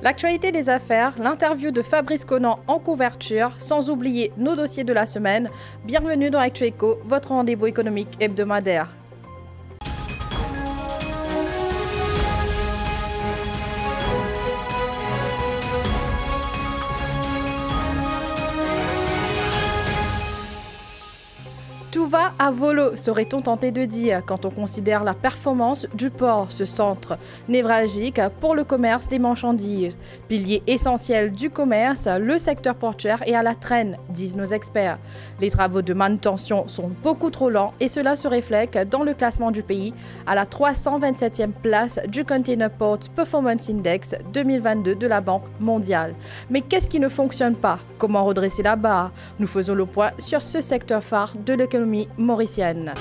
L'actualité des affaires, l'interview de Fabrice Conant en couverture, sans oublier nos dossiers de la semaine. Bienvenue dans ActuEco, votre rendez-vous économique hebdomadaire. Tout va à volo, serait-on tenté de dire, quand on considère la performance du port, ce centre névralgique pour le commerce des marchandises. Pilier essentiel du commerce, le secteur portuaire est à la traîne, disent nos experts. Les travaux de manutention sont beaucoup trop lents et cela se reflète dans le classement du pays à la 327e place du Container Port Performance Index 2022 de la Banque mondiale. Mais qu'est-ce qui ne fonctionne pas? Comment redresser la barre? Nous faisons le point sur ce secteur phare de l'économie mauricienne.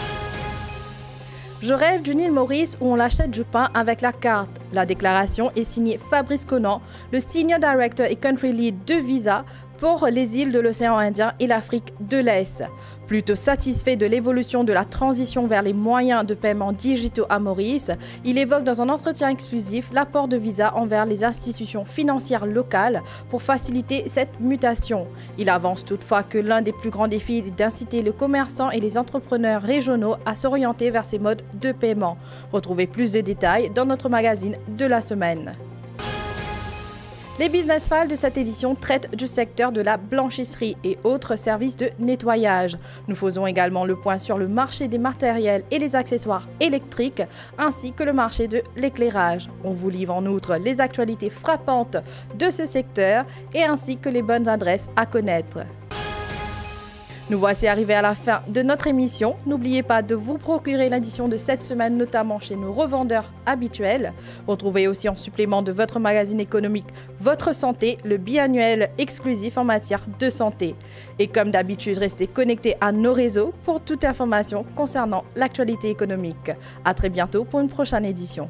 Je rêve d'une île Maurice où on l'achète du pain avec la carte. La déclaration est signée Fabrice Conant, le Senior Director et Country Lead de Visa pour les îles de l'océan Indien et l'Afrique de l'Est. Plutôt satisfait de l'évolution de la transition vers les moyens de paiement digitaux à Maurice, il évoque dans un entretien exclusif l'apport de Visa envers les institutions financières locales pour faciliter cette mutation. Il avance toutefois que l'un des plus grands défis est d'inciter les commerçants et les entrepreneurs régionaux à s'orienter vers ces modes de paiement. Retrouvez plus de détails dans notre magazine de la semaine. Les business files de cette édition traitent du secteur de la blanchisserie et autres services de nettoyage. Nous faisons également le point sur le marché des matériels et les accessoires électriques, ainsi que le marché de l'éclairage. On vous livre en outre les actualités frappantes de ce secteur et ainsi que les bonnes adresses à connaître. Nous voici arrivés à la fin de notre émission. N'oubliez pas de vous procurer l'édition de cette semaine, notamment chez nos revendeurs habituels. Retrouvez aussi en supplément de votre magazine économique Votre Santé, le biannuel exclusif en matière de santé. Et comme d'habitude, restez connectés à nos réseaux pour toute information concernant l'actualité économique. À très bientôt pour une prochaine édition.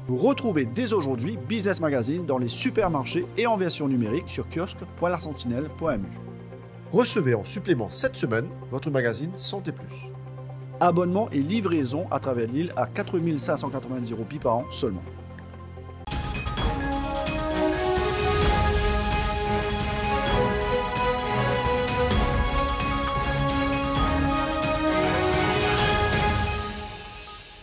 Vous retrouvez dès aujourd'hui Business Magazine dans les supermarchés et en version numérique sur kiosque.lasentinelle.mu. Recevez en supplément cette semaine votre magazine Santé Plus. Abonnement et livraison à travers l'île à 4 590 roupies par an seulement.